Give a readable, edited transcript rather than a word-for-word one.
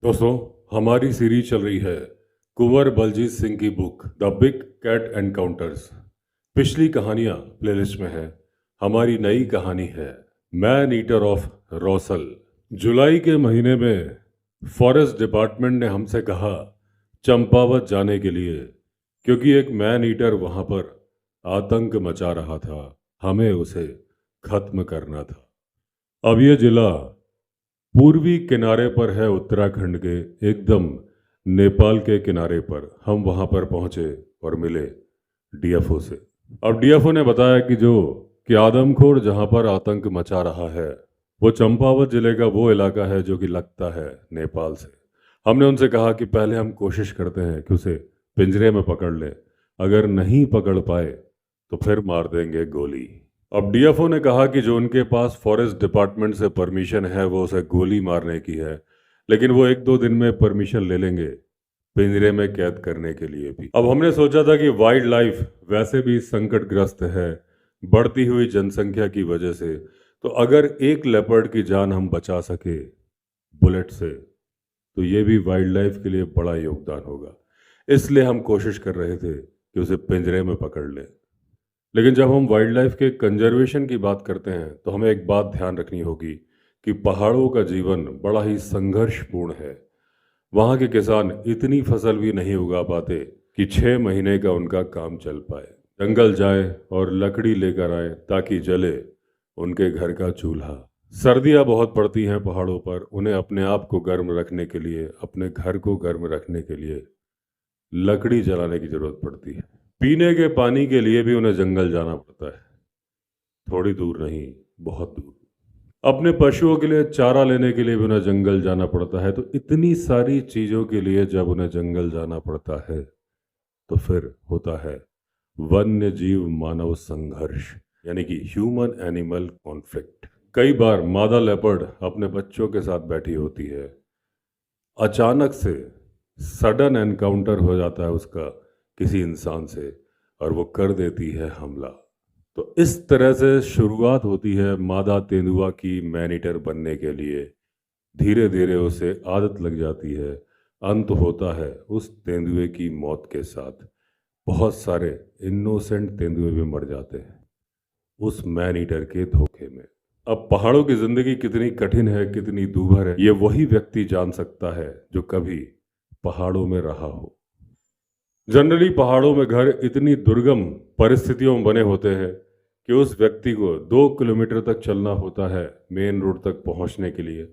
दोस्तों, हमारी सीरीज चल रही है कुंवर बलजीत सिंह की book the big cat encounters. पिछली कहानियां प्लेलिस्ट में है। हमारी नई कहानी है मैन ईटर ऑफ रॉसल। जुलाई के महीने में फॉरेस्ट डिपार्टमेंट ने हमसे कहा चंपावत जाने के लिए, क्योंकि एक मैन ईटर वहां पर आतंक मचा रहा था। हमें उसे खत्म करना था। अब ये जिला पूर्वी किनारे पर है, उत्तराखंड के एकदम नेपाल के किनारे पर। हम वहां पर पहुंचे और मिले डीएफओ से। अब डीएफओ ने बताया कि आदमखोर जहां पर आतंक मचा रहा है वो चंपावत जिले का वो इलाका है जो कि लगता है नेपाल से। हमने उनसे कहा कि पहले हम कोशिश करते हैं कि उसे पिंजरे में पकड़ लें, अगर नहीं पकड़ पाए तो फिर मार देंगे गोली। अब डीएफओ ने कहा कि जो उनके पास फॉरेस्ट डिपार्टमेंट से परमिशन है वो उसे गोली मारने की है, लेकिन वो एक दो दिन में परमिशन ले लेंगे पिंजरे में कैद करने के लिए भी। अब हमने सोचा था कि वाइल्ड लाइफ वैसे भी संकटग्रस्त है बढ़ती हुई जनसंख्या की वजह से, तो अगर एक लेपर्ड की जान हम बचा सके बुलेट से तो ये भी वाइल्ड लाइफ के लिए बड़ा योगदान होगा। इसलिए हम कोशिश कर रहे थे कि उसे पिंजरे में पकड़ लें। लेकिन जब हम वाइल्ड लाइफ के कंजर्वेशन की बात करते हैं तो हमें एक बात ध्यान रखनी होगी कि पहाड़ों का जीवन बड़ा ही संघर्षपूर्ण है। वहाँ के किसान इतनी फसल भी नहीं उगा पाते कि 6 महीने का उनका काम चल पाए। जंगल जाए और लकड़ी लेकर आए ताकि जले उनके घर का चूल्हा। सर्दियाँ बहुत पड़ती हैं पहाड़ों पर, उन्हें अपने आप को गर्म रखने के लिए, अपने घर को गर्म रखने के लिए लकड़ी जलाने की जरूरत पड़ती है। पीने के पानी के लिए भी उन्हें जंगल जाना पड़ता है, थोड़ी दूर नहीं, बहुत दूर। अपने पशुओं के लिए चारा लेने के लिए भी उन्हें जंगल जाना पड़ता है। तो इतनी सारी चीजों के लिए जब उन्हें जंगल जाना पड़ता है तो फिर होता है वन्य जीव मानव संघर्ष, यानी कि ह्यूमन एनिमल कॉन्फ्लिक्ट। कई बार मादा लेपर्ड अपने बच्चों के साथ बैठी होती है, अचानक से सडन एनकाउंटर हो जाता है उसका किसी इंसान से और वो कर देती है हमला। तो इस तरह से शुरुआत होती है मादा तेंदुआ की मैन ईटर बनने के लिए। धीरे धीरे उसे आदत लग जाती है। अंत होता है उस तेंदुए की मौत के साथ। बहुत सारे इनोसेंट तेंदुए भी मर जाते हैं उस मैन ईटर के धोखे में। अब पहाड़ों की जिंदगी कितनी कठिन है, कितनी दूभर है, ये वही व्यक्ति जान सकता है जो कभी पहाड़ों में रहा हो। जनरली पहाड़ों में घर इतनी दुर्गम परिस्थितियों में बने होते हैं कि उस व्यक्ति को 2 किलोमीटर तक चलना होता है मेन रोड तक पहुंचने के लिए।